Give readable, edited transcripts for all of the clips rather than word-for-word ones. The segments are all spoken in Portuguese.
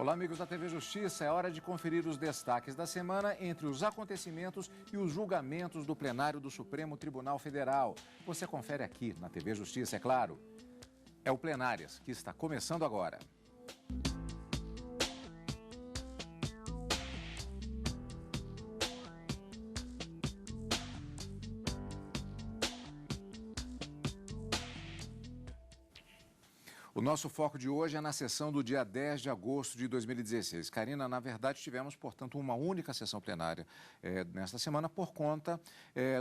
Olá, amigos da TV Justiça. É hora de conferir os destaques da semana entre os acontecimentos e os julgamentos do plenário do Supremo Tribunal Federal. Você confere aqui na TV Justiça, é claro. É o Plenárias, que está começando agora. O nosso foco de hoje é na sessão do dia 10 de agosto de 2016. Karina, na verdade, tivemos, portanto, uma única sessão plenária nesta semana por conta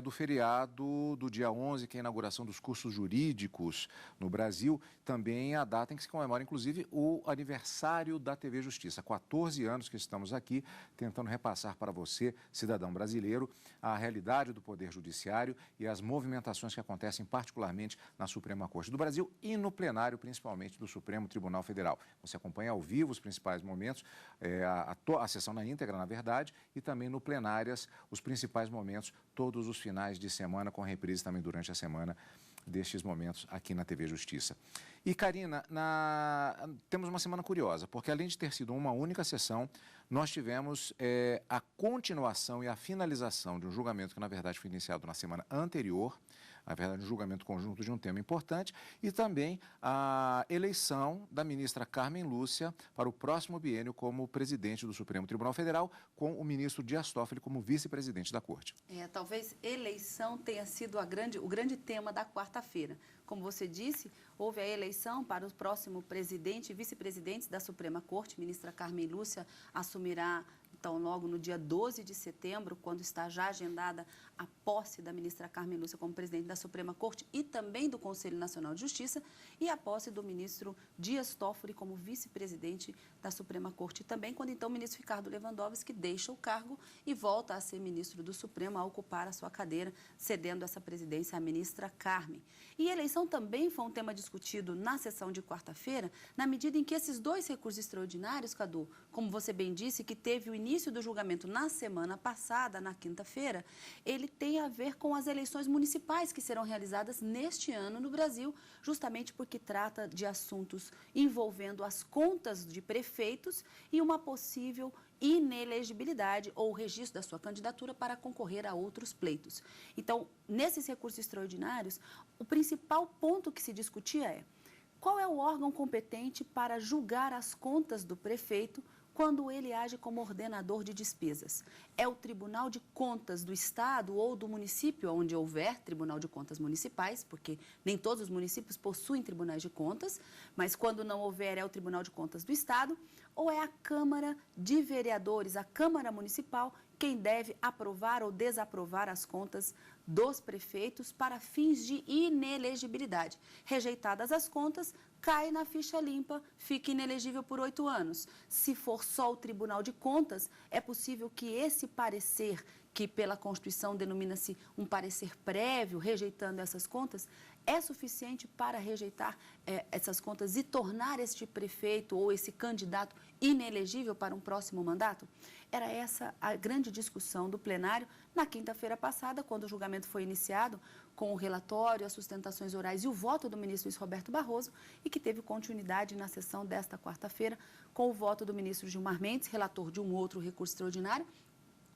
do feriado do dia 11, que é a inauguração dos cursos jurídicos no Brasil. Também a data em que se comemora, inclusive, o aniversário da TV Justiça. 14 anos que estamos aqui tentando repassar para você, cidadão brasileiro, a realidade do Poder Judiciário e as movimentações que acontecem particularmente na Suprema Corte do Brasil e no plenário, principalmente, do Supremo Tribunal Federal. Você acompanha ao vivo os principais momentos, a sessão na íntegra, na verdade, e também no Plenárias, os principais momentos, todos os finais de semana, com reprise também durante a semana destes momentos aqui na TV Justiça. E, Karina, temos uma semana curiosa, porque além de ter sido uma única sessão, nós tivemos a continuação e a finalização de um julgamento que, na verdade, foi iniciado na semana anterior, na verdade, um julgamento conjunto de um tema importante, e também a eleição da ministra Carmen Lúcia para o próximo biênio como presidente do Supremo Tribunal Federal, com o ministro Dias Toffoli como vice-presidente da Corte. Talvez eleição tenha sido o grande tema da quarta-feira. Como você disse, houve a eleição para o próximo presidente e vice-presidentes da Suprema Corte. A ministra Carmen Lúcia assumirá, então, logo no dia 12 de setembro, quando está já agendada a posse da ministra Carmen Lúcia como presidente da Suprema Corte e também do Conselho Nacional de Justiça, e a posse do ministro Dias Toffoli como vice-presidente da Suprema Corte. E também quando, então, o ministro Ricardo Lewandowski deixa o cargo e volta a ser ministro do Supremo, a ocupar a sua cadeira, cedendo essa presidência à ministra Carmen. E a eleição também foi um tema discutido na sessão de quarta-feira, na medida em que esses dois recursos extraordinários, Cadu, como você bem disse, que teve o início do julgamento na semana passada, na quinta-feira, ele tem a ver com as eleições municipais que serão realizadas neste ano no Brasil, justamente porque trata de assuntos envolvendo as contas de prefeitos e uma possível inelegibilidade ou registro da sua candidatura para concorrer a outros pleitos. Então, nesses recursos extraordinários, o principal ponto que se discutia é: qual é o órgão competente para julgar as contas do prefeito quando ele age como ordenador de despesas? É o Tribunal de Contas do Estado ou do município, onde houver Tribunal de Contas municipais, porque nem todos os municípios possuem tribunais de contas, mas quando não houver é o Tribunal de Contas do Estado, ou é a Câmara de Vereadores, a Câmara Municipal, quem deve aprovar ou desaprovar as contas dos prefeitos para fins de inelegibilidade. Rejeitadas as contas, cai na ficha limpa, fica inelegível por 8 anos. Se for só o Tribunal de Contas, é possível que esse parecer, que pela Constituição denomina-se um parecer prévio, rejeitando essas contas, é suficiente para rejeitar essas contas e tornar este prefeito ou esse candidato inelegível para um próximo mandato? Era essa a grande discussão do plenário na quinta-feira passada, quando o julgamento foi iniciado com o relatório, as sustentações orais e o voto do ministro Luiz Roberto Barroso, e que teve continuidade na sessão desta quarta-feira com o voto do ministro Gilmar Mendes, relator de um outro recurso extraordinário,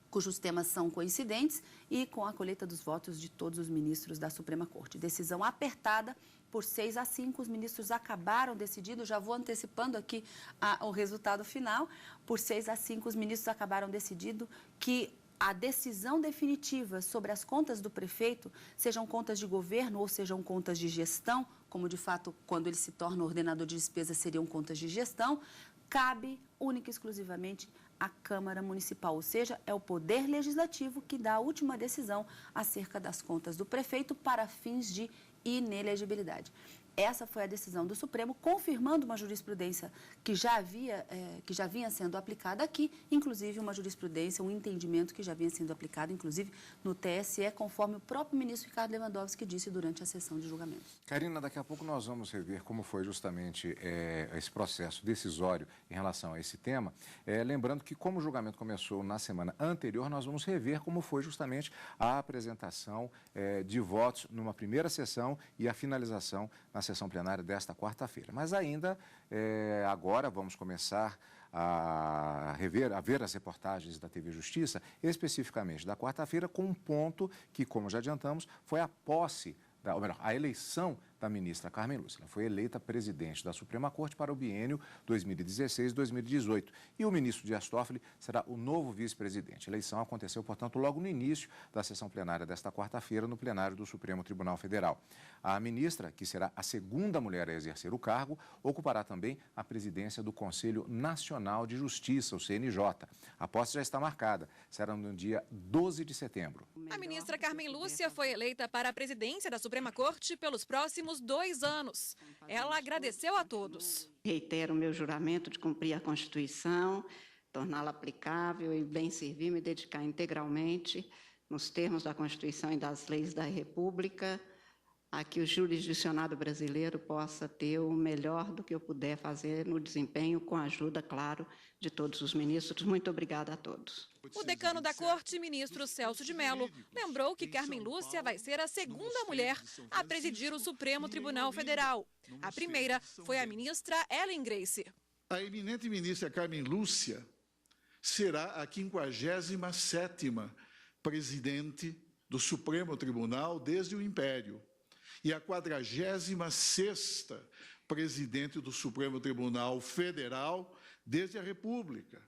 cujos temas são coincidentes, e com a colheita dos votos de todos os ministros da Suprema Corte. Decisão apertada por 6-5, os ministros acabaram decidindo, já vou antecipando aqui o resultado final, por 6-5 os ministros acabaram decidindo que a decisão definitiva sobre as contas do prefeito, sejam contas de governo ou sejam contas de gestão, como de fato quando ele se torna ordenador de despesas seriam contas de gestão, cabe única e exclusivamente à Câmara Municipal, ou seja, é o Poder Legislativo que dá a última decisão acerca das contas do prefeito para fins de inelegibilidade. Essa foi a decisão do Supremo, confirmando uma jurisprudência que já vinha sendo aplicada aqui, inclusive uma jurisprudência, um entendimento que já vinha sendo aplicado, inclusive no TSE, conforme o próprio ministro Ricardo Lewandowski disse durante a sessão de julgamento. Karina, daqui a pouco nós vamos rever como foi justamente esse processo decisório em relação a esse tema. Lembrando que, como o julgamento começou na semana anterior, nós vamos rever como foi justamente a apresentação de votos numa primeira sessão e a finalização na sessão plenária desta quarta-feira. Mas ainda, agora vamos começar a ver as reportagens da TV Justiça, especificamente da quarta-feira, com um ponto que, como já adiantamos, foi a posse, ou melhor, a eleição da ministra Carmen Lúcia. Ela foi eleita presidente da Suprema Corte para o biênio 2016-2018. E o ministro Dias Toffoli será o novo vice-presidente. A eleição aconteceu, portanto, logo no início da sessão plenária desta quarta-feira, no plenário do Supremo Tribunal Federal. A ministra, que será a segunda mulher a exercer o cargo, ocupará também a presidência do Conselho Nacional de Justiça, o CNJ. A posse já está marcada. Será no dia 12 de setembro. A ministra Carmen Lúcia foi eleita para a presidência da Suprema Corte pelos próximos 2 anos. Ela agradeceu a todos. Reitero o meu juramento de cumprir a Constituição, torná-la aplicável e bem servir, me dedicar integralmente, nos termos da Constituição e das leis da República, a que o jurisdicionado brasileiro possa ter o melhor do que eu puder fazer no desempenho, com a ajuda, claro, de todos os ministros. Muito obrigada a todos. O decano da Corte, ministro Celso de Mello, lembrou que Carmen Lúcia vai ser a segunda mulher a presidir o Supremo Tribunal Federal. A primeira foi a ministra Ellen Grace. A eminente ministra Carmen Lúcia será a 57ª presidente do Supremo Tribunal desde o Império e a 46ª presidente do Supremo Tribunal Federal desde a República,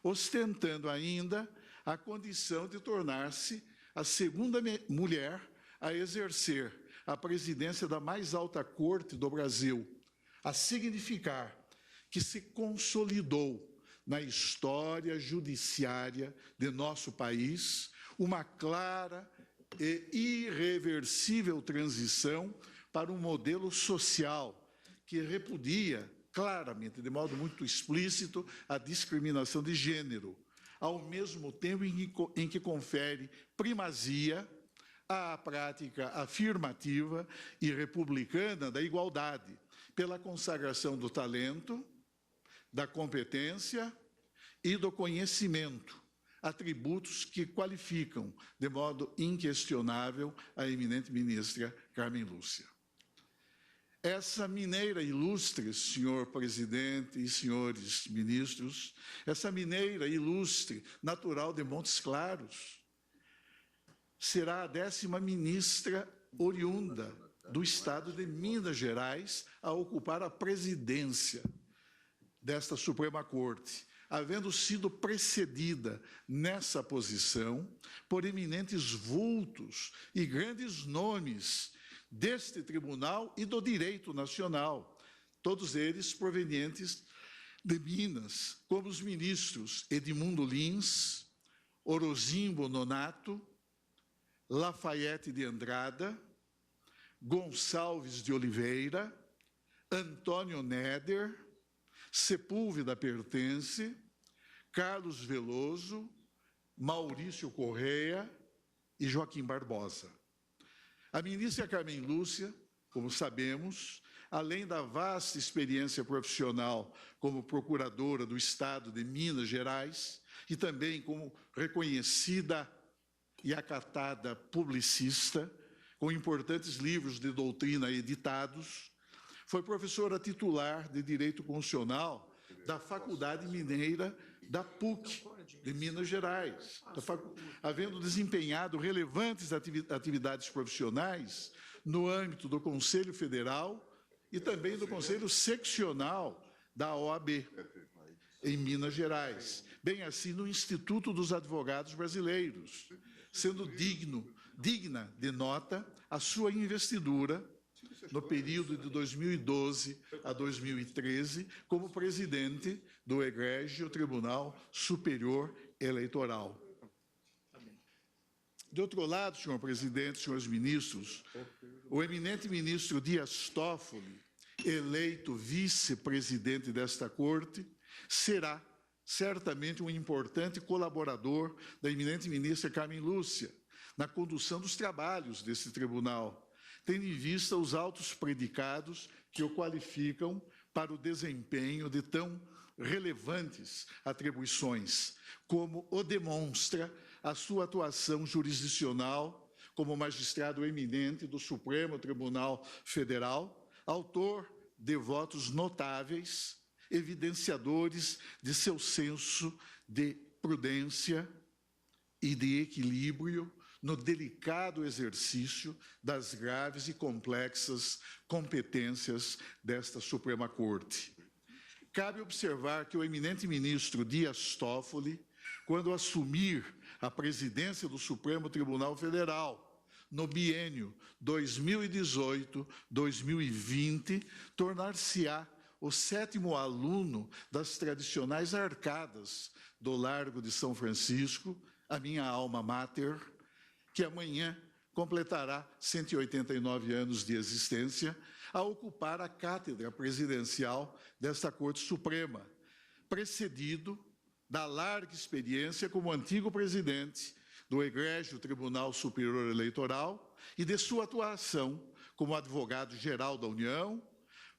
ostentando ainda a condição de tornar-se a segunda mulher a exercer a presidência da mais alta corte do Brasil, a significar que se consolidou na história judiciária de nosso país uma clara e irreversível transição para um modelo social que repudia claramente, de modo muito explícito, a discriminação de gênero, ao mesmo tempo em que confere primazia à prática afirmativa e republicana da igualdade, pela consagração do talento, da competência e do conhecimento, atributos que qualificam de modo inquestionável a eminente ministra Carmen Lúcia. Essa mineira ilustre, senhor presidente e senhores ministros, essa mineira ilustre, natural de Montes Claros, será a 10ª ministra oriunda do estado de Minas Gerais a ocupar a presidência desta Suprema Corte, havendo sido precedida nessa posição por eminentes vultos e grandes nomes deste tribunal e do direito nacional, todos eles provenientes de Minas, como os ministros Edmundo Lins, Orozimbo Nonato, Lafayette de Andrada, Gonçalves de Oliveira, Antônio Neder, Sepúlveda Pertence, Carlos Veloso, Maurício Correia e Joaquim Barbosa. A ministra Carmen Lúcia, como sabemos, além da vasta experiência profissional como procuradora do Estado de Minas Gerais e também como reconhecida e acatada publicista, com importantes livros de doutrina editados, foi professora titular de Direito Constitucional da Faculdade Mineira da PUC, de Minas Gerais, havendo desempenhado relevantes atividades profissionais no âmbito do Conselho Federal e também do Conselho Seccional da OAB, em Minas Gerais, bem assim no Instituto dos Advogados Brasileiros, sendo digna de nota a sua investidura no período de 2012 a 2013, como presidente do Egrégio Tribunal Superior Eleitoral. De outro lado, senhor presidente, senhores ministros, o eminente ministro Dias Toffoli, eleito vice-presidente desta Corte, será certamente um importante colaborador da eminente ministra Carmen Lúcia na condução dos trabalhos desse tribunal, tendo em vista os altos predicados que o qualificam para o desempenho de tão relevantes atribuições, como o demonstra a sua atuação jurisdicional como magistrado eminente do Supremo Tribunal Federal, autor de votos notáveis, evidenciadores de seu senso de prudência e de equilíbrio no delicado exercício das graves e complexas competências desta Suprema Corte. Cabe observar que o eminente ministro Dias Toffoli, quando assumir a presidência do Supremo Tribunal Federal, no biênio 2018-2020, tornar-se-á o 7º aluno das tradicionais arcadas do Largo de São Francisco, a minha alma mater, que amanhã completará 189 anos de existência, a ocupar a cátedra presidencial desta Corte Suprema, precedido da larga experiência como antigo presidente do Egrégio Tribunal Superior Eleitoral e de sua atuação como advogado-geral da União,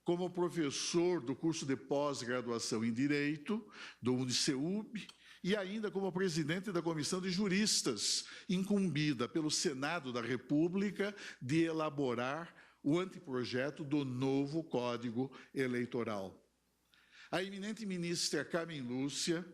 como professor do curso de pós-graduação em Direito do UniCeub e ainda como presidente da Comissão de Juristas, incumbida pelo Senado da República de elaborar o anteprojeto do novo Código Eleitoral. A eminente ministra Carmen Lúcia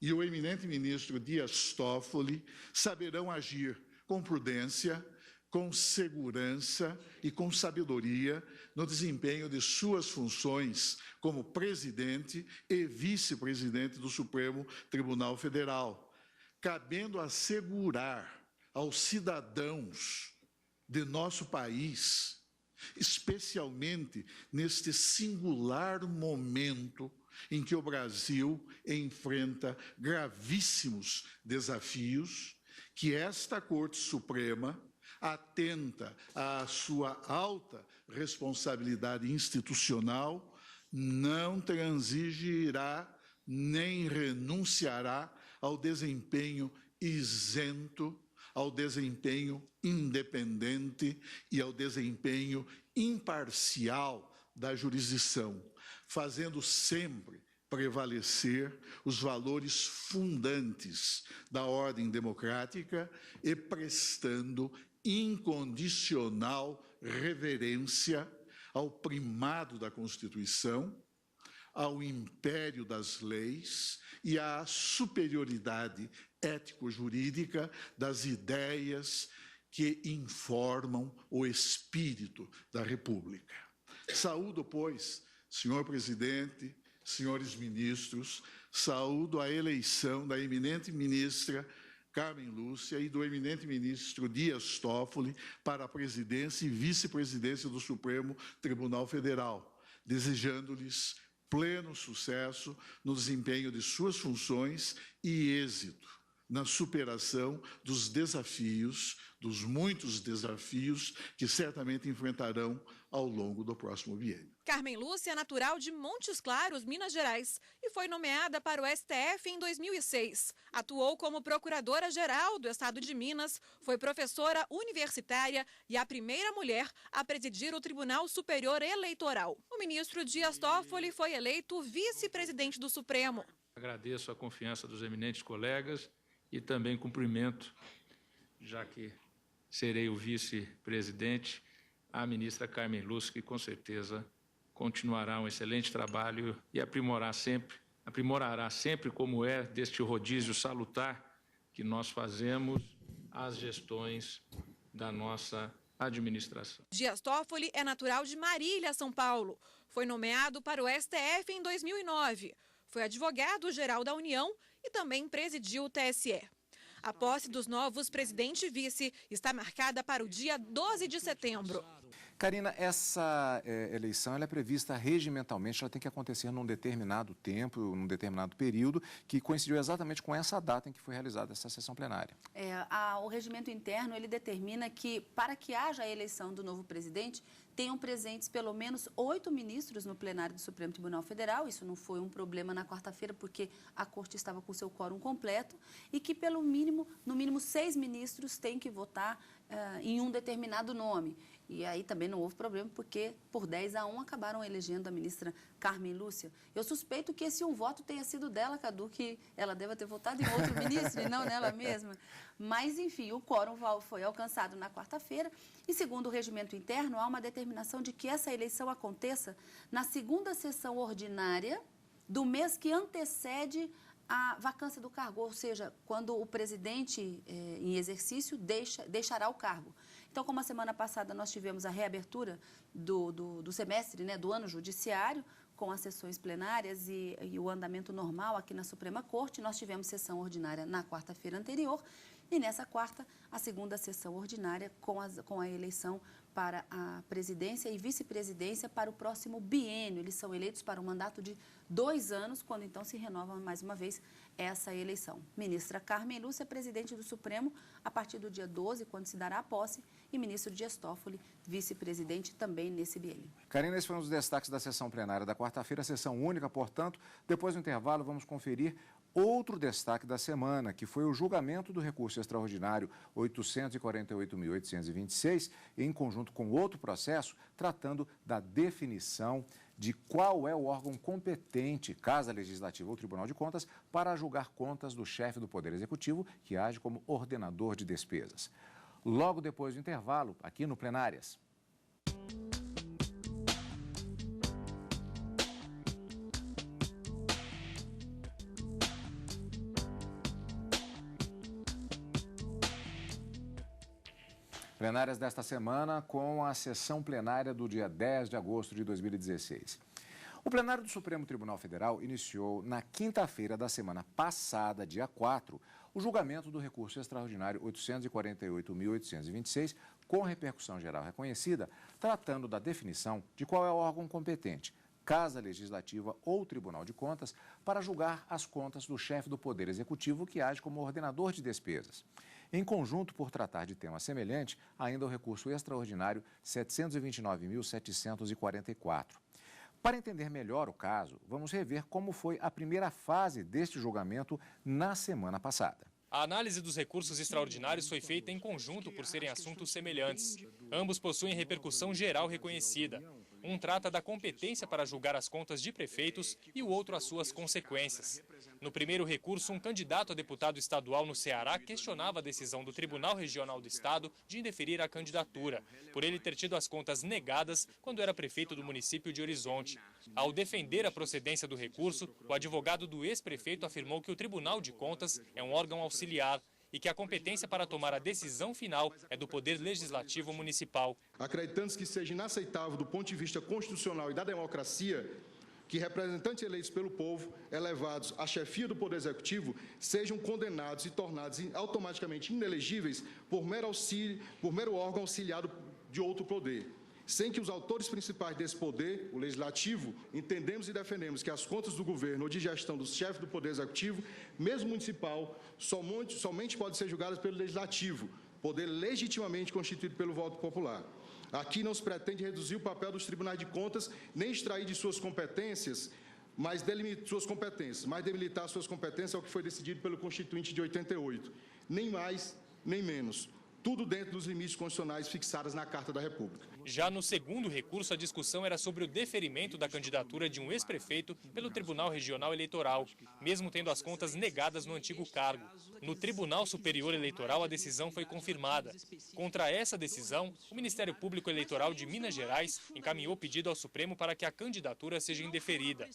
e o eminente ministro Dias Toffoli saberão agir com prudência, com segurança e com sabedoria no desempenho de suas funções como presidente e vice-presidente do Supremo Tribunal Federal, cabendo assegurar aos cidadãos de nosso país, especialmente neste singular momento em que o Brasil enfrenta gravíssimos desafios, que esta Corte Suprema, atenta à sua alta responsabilidade institucional, não transigirá nem renunciará ao desempenho isento, ao desempenho independente e ao desempenho imparcial da jurisdição, fazendo sempre prevalecer os valores fundantes da ordem democrática e prestando incondicional reverência ao primado da Constituição, ao império das leis e à superioridade ético-jurídica das ideias que informam o espírito da República. Saúdo, pois, senhor presidente, senhores ministros, saúdo a eleição da eminente ministra Carmen Lúcia e do eminente ministro Dias Toffoli para a presidência e vice-presidência do Supremo Tribunal Federal, desejando-lhes pleno sucesso no desempenho de suas funções e êxito na superação dos desafios, dos muitos desafios que certamente enfrentarão ao longo do próximo biênio. Carmen Lúcia é natural de Montes Claros, Minas Gerais, e foi nomeada para o STF em 2006. Atuou como procuradora-geral do Estado de Minas, foi professora universitária e a primeira mulher a presidir o Tribunal Superior Eleitoral. O ministro Dias Toffoli foi eleito vice-presidente do Supremo. Agradeço a confiança dos eminentes colegas e também cumprimento, já que serei o vice-presidente, a ministra Carmen Lúcia, que com certeza continuará um excelente trabalho e aprimorará sempre como é deste rodízio salutar que nós fazemos as gestões da nossa administração. Dias Toffoli é natural de Marília, São Paulo. Foi nomeado para o STF em 2009. Foi advogado-geral da União e também presidiu o TSE. A posse dos novos presidente e vice está marcada para o dia 12 de setembro. Karina, essa eleição ela é prevista regimentalmente, ela tem que acontecer num determinado tempo, num determinado período, que coincidiu exatamente com essa data em que foi realizada essa sessão plenária. O regimento interno ele determina que, para que haja a eleição do novo presidente, tenham presentes pelo menos 8 ministros no plenário do Supremo Tribunal Federal. Isso não foi um problema na quarta-feira, porque a Corte estava com seu quórum completo, e que, no mínimo 6 ministros têm que votar em um determinado nome. E aí também não houve problema, porque por 10-1 acabaram elegendo a ministra Carmen Lúcia. Eu suspeito que esse um voto tenha sido dela, Cadu, que ela deva ter votado em outro ministro e não nela mesma. Mas, enfim, o quórum foi alcançado na quarta-feira e, segundo o regimento interno, há uma determinação de que essa eleição aconteça na segunda sessão ordinária do mês que antecede a vacância do cargo, ou seja, quando o presidente em exercício deixará o cargo. Então, como a semana passada nós tivemos a reabertura do semestre, né, do ano judiciário, com as sessões plenárias e o andamento normal aqui na Suprema Corte, nós tivemos sessão ordinária na quarta-feira anterior e nessa quarta, a segunda sessão ordinária com a eleição para a presidência e vice-presidência para o próximo biênio. Eles são eleitos para um mandato de 2 anos, quando então se renova mais uma vez essa eleição. Ministra Carmen Lúcia, presidente do Supremo, a partir do dia 12, quando se dará a posse, e ministro Dias Toffoli, vice-presidente, também nesse biênio. Karina, esse foi um dos destaques da sessão plenária da quarta-feira, sessão única, portanto. Depois do intervalo, vamos conferir outro destaque da semana, que foi o julgamento do recurso extraordinário 848.826, em conjunto com outro processo, tratando da definição de qual é o órgão competente, Casa Legislativa ou Tribunal de Contas, para julgar contas do chefe do Poder Executivo, que age como ordenador de despesas. Logo depois do intervalo, aqui no Plenárias. Plenárias desta semana com a sessão plenária do dia 10 de agosto de 2016. O plenário do Supremo Tribunal Federal iniciou na quinta-feira da semana passada, dia 4, o julgamento do recurso extraordinário 848.826, com repercussão geral reconhecida, tratando da definição de qual é o órgão competente, Casa Legislativa ou Tribunal de Contas, para julgar as contas do chefe do Poder Executivo, que age como ordenador de despesas. Em conjunto, por tratar de tema semelhante, ainda o recurso extraordinário 729.744. Para entender melhor o caso, vamos rever como foi a primeira fase deste julgamento na semana passada. A análise dos recursos extraordinários foi feita em conjunto por serem assuntos semelhantes. Ambos possuem repercussão geral reconhecida. Um trata da competência para julgar as contas de prefeitos e o outro as suas consequências. No primeiro recurso, um candidato a deputado estadual no Ceará questionava a decisão do Tribunal Regional do Estado de indeferir a candidatura, por ele ter tido as contas negadas quando era prefeito do município de Horizonte. Ao defender a procedência do recurso, o advogado do ex-prefeito afirmou que o Tribunal de Contas é um órgão auxiliar e que a competência para tomar a decisão final é do Poder Legislativo Municipal. Acreditando que seja inaceitável do ponto de vista constitucional e da democracia que representantes eleitos pelo povo, elevados à chefia do Poder Executivo, sejam condenados e tornados automaticamente inelegíveis por mero órgão auxiliado de outro poder. Sem que os autores principais desse poder, o Legislativo, entendemos e defendemos que as contas do governo ou de gestão do chefe do Poder Executivo, mesmo municipal, somente podem ser julgadas pelo Legislativo, poder legitimamente constituído pelo voto popular. Aqui não se pretende reduzir o papel dos tribunais de contas, nem extrair de suas competências, mas delimitar suas competências ao que foi decidido pelo Constituinte de 88. Nem mais, nem menos. Tudo dentro dos limites constitucionais fixados na Carta da República. Já no segundo recurso, a discussão era sobre o deferimento da candidatura de um ex-prefeito pelo Tribunal Regional Eleitoral, mesmo tendo as contas negadas no antigo cargo. No Tribunal Superior Eleitoral, a decisão foi confirmada. Contra essa decisão, o Ministério Público Eleitoral de Minas Gerais encaminhou pedido ao Supremo para que a candidatura seja indeferida.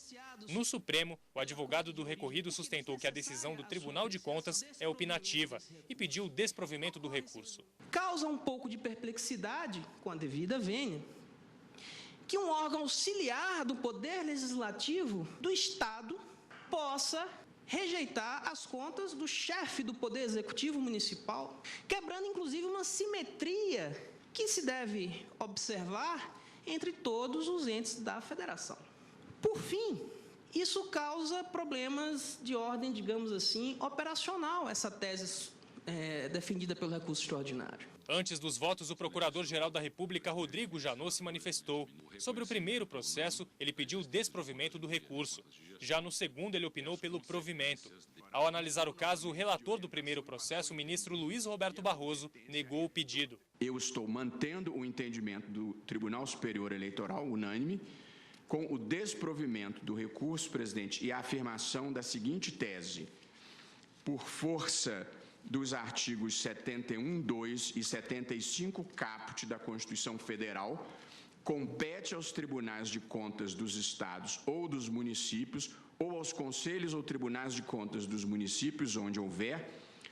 No Supremo, o advogado do recorrido sustentou que a decisão do Tribunal de Contas é opinativa e pediu o desprovimento do recurso. Causa um pouco de perplexidade, com a devida vênia, que um órgão auxiliar do Poder Legislativo do Estado possa rejeitar as contas do chefe do Poder Executivo Municipal, quebrando inclusive uma simetria que se deve observar entre todos os entes da Federação. Por fim, isso causa problemas de ordem, digamos assim, operacional, essa tese defendida pelo recurso extraordinário. Antes dos votos, o Procurador-Geral da República, Rodrigo Janot, se manifestou. Sobre o primeiro processo, ele pediu o desprovimento do recurso. Já no segundo, ele opinou pelo provimento. Ao analisar o caso, o relator do primeiro processo, o ministro Luiz Roberto Barroso, negou o pedido. Eu estou mantendo o entendimento do Tribunal Superior Eleitoral, unânime, com o desprovimento do recurso, presidente, e a afirmação da seguinte tese: por força dos artigos 71, 2 e 75 caput da Constituição Federal, compete aos tribunais de contas dos estados ou dos municípios, ou aos conselhos ou tribunais de contas dos municípios, onde houver,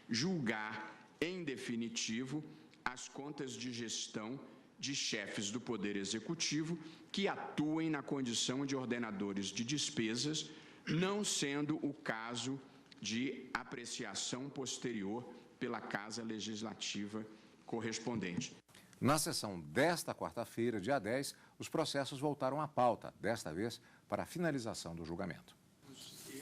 julgar, em definitivo, as contas de gestão de chefes do Poder Executivo que atuem na condição de ordenadores de despesas, não sendo o caso de apreciação posterior pela Casa Legislativa correspondente. Na sessão desta quarta-feira, dia 10, os processos voltaram à pauta, desta vez para a finalização do julgamento.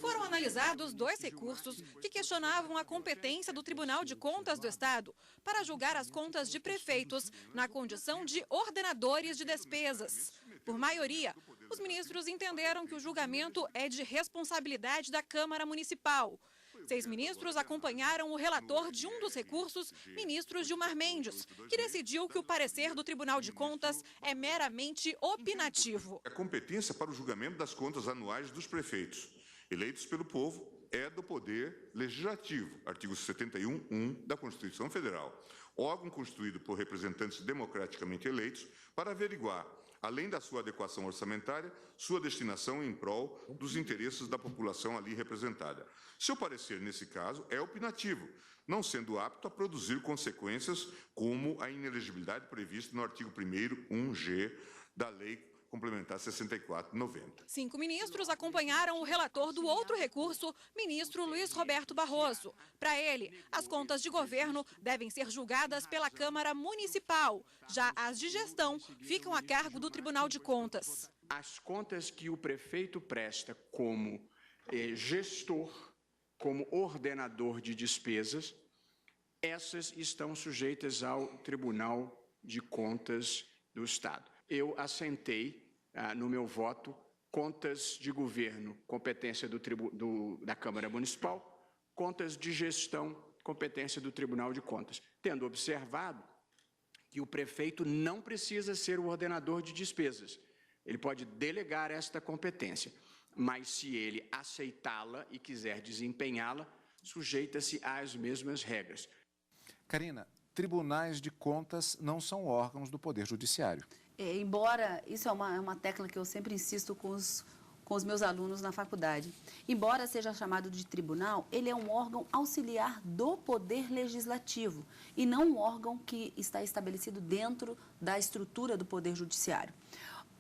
Foram analisados 2 recursos que questionavam a competência do Tribunal de Contas do Estado para julgar as contas de prefeitos na condição de ordenadores de despesas. Por maioria, os ministros entenderam que o julgamento é de responsabilidade da Câmara Municipal. 6 ministros acompanharam o relator de um dos recursos, ministro Gilmar Mendes, que decidiu que o parecer do Tribunal de Contas é meramente opinativo. A competência para o julgamento das contas anuais dos prefeitos eleitos pelo povo é do Poder Legislativo, artigo 71(1) da Constituição Federal, órgão constituído por representantes democraticamente eleitos para averiguar, além da sua adequação orçamentária, sua destinação em prol dos interesses da população ali representada. Seu parecer, nesse caso, é opinativo, não sendo apto a produzir consequências como a inelegibilidade prevista no artigo 1º, 1G da Lei Complementar 64/90. 5 ministros acompanharam o relator do outro recurso, ministro Luiz Roberto Barroso. Para ele, as contas de governo devem ser julgadas pela Câmara Municipal. Já as de gestão ficam a cargo do Tribunal de Contas. As contas que o prefeito presta como gestor, como ordenador de despesas, essas estão sujeitas ao Tribunal de Contas do Estado. Eu assentei no meu voto contas de governo, competência da Câmara Municipal, contas de gestão, competência do Tribunal de Contas, tendo observado que o prefeito não precisa ser o ordenador de despesas. Ele pode delegar esta competência, mas se ele aceitá-la e quiser desempenhá-la, sujeita-se às mesmas regras. Karina, tribunais de contas não são órgãos do Poder Judiciário. Embora, isso é uma tecla que eu sempre insisto com os meus alunos na faculdade, embora seja chamado de tribunal, ele é um órgão auxiliar do Poder Legislativo e não um órgão que está estabelecido dentro da estrutura do Poder Judiciário.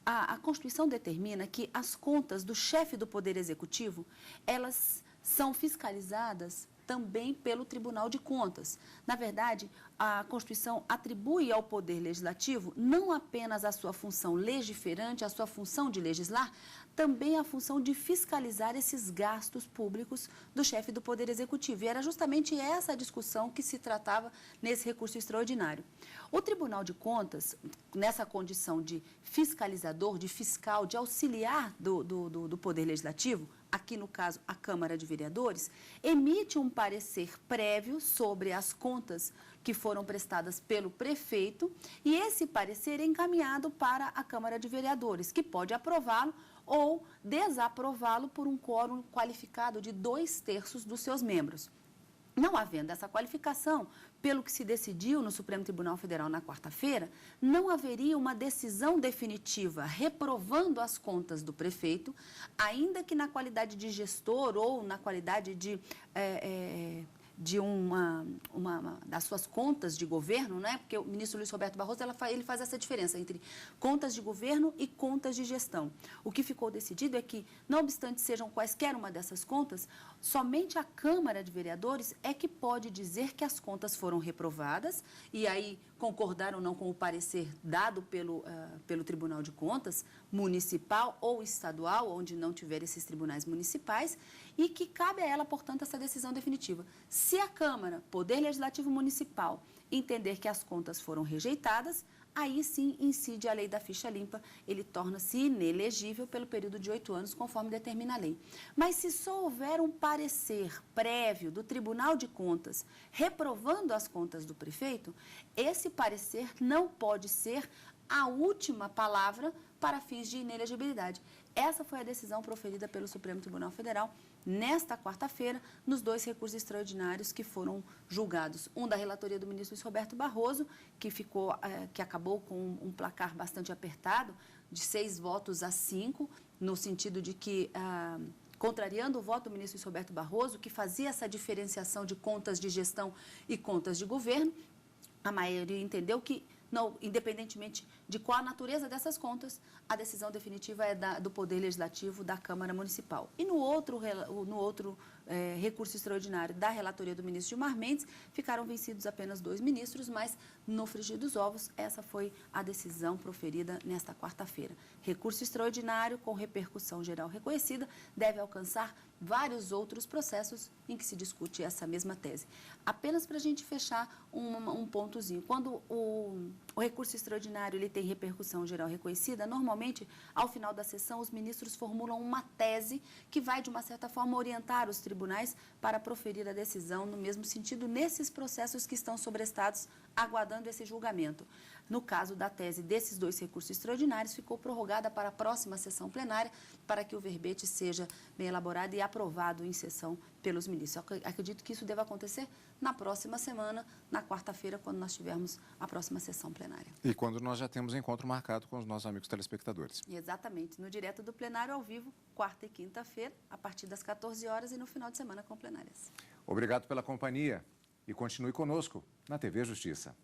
A Constituição determina que as contas do chefe do Poder Executivo, elas são fiscalizadas também pelo Tribunal de Contas. Na verdade, a Constituição atribui ao Poder Legislativo não apenas a sua função legiferante, a sua função de legislar, também a função de fiscalizar esses gastos públicos do chefe do Poder Executivo. E era justamente essa a discussão que se tratava nesse recurso extraordinário. O Tribunal de Contas, nessa condição de fiscalizador, de fiscal, de auxiliar do Poder Legislativo, aqui no caso a Câmara de Vereadores, emite um parecer prévio sobre as contas que foram prestadas pelo prefeito e esse parecer é encaminhado para a Câmara de Vereadores, que pode aprová-lo ou desaprová-lo por um quórum qualificado de 2/3 dos seus membros. Não havendo essa qualificação, pelo que se decidiu no Supremo Tribunal Federal na quarta-feira, não haveria uma decisão definitiva reprovando as contas do prefeito, ainda que na qualidade de gestor ou na qualidade de uma das suas contas de governo, né? Porque o ministro Luiz Roberto Barroso ele faz essa diferença entre contas de governo e contas de gestão. O que ficou decidido é que, não obstante sejam quaisquer uma dessas contas, somente a Câmara de Vereadores é que pode dizer que as contas foram reprovadas e aí concordar ou não com o parecer dado pelo Tribunal de Contas, municipal ou estadual, onde não tiver esses tribunais municipais, e que cabe a ela, portanto, essa decisão definitiva. Se a Câmara, Poder Legislativo Municipal, entender que as contas foram rejeitadas, aí sim incide a lei da ficha limpa, ele torna-se inelegível pelo período de 8 anos, conforme determina a lei. Mas se só houver um parecer prévio do Tribunal de Contas reprovando as contas do prefeito, esse parecer não pode ser a última palavra para fins de inelegibilidade. Essa foi a decisão proferida pelo Supremo Tribunal Federal nesta quarta-feira, nos 2 recursos extraordinários que foram julgados. Um da relatoria do ministro Luiz Roberto Barroso, que acabou com um placar bastante apertado, de 6-5, no sentido de que, contrariando o voto do ministro Luiz Roberto Barroso, que fazia essa diferenciação de contas de gestão e contas de governo, a maioria entendeu que, não, independentemente de qual a natureza dessas contas, a decisão definitiva é do Poder Legislativo da Câmara Municipal. E no outro recurso extraordinário da relatoria do ministro Gilmar Mendes, ficaram vencidos apenas 2 ministros, mas no frigir dos ovos, essa foi a decisão proferida nesta quarta-feira. Recurso extraordinário com repercussão geral reconhecida deve alcançar vários outros processos em que se discute essa mesma tese. Apenas para a gente fechar um pontozinho, quando o recurso extraordinário ele tem repercussão geral reconhecida, normalmente, ao final da sessão, os ministros formulam uma tese que vai, de uma certa forma, orientar os tribunais para proferir a decisão no mesmo sentido, nesses processos que estão sobrestados, aguardando esse julgamento. No caso da tese desses 2 recursos extraordinários, ficou prorrogada para a próxima sessão plenária, para que o verbete seja bem elaborado e aprovado em sessão pelos ministros. Eu acredito que isso deva acontecer na próxima semana, na quarta-feira, quando nós tivermos a próxima sessão plenária. E quando nós já temos encontro marcado com os nossos amigos telespectadores. Exatamente, no direto do plenário ao vivo, quarta e quinta-feira, a partir das 14 horas e no final de semana com plenárias. Obrigado pela companhia e continue conosco na TV Justiça.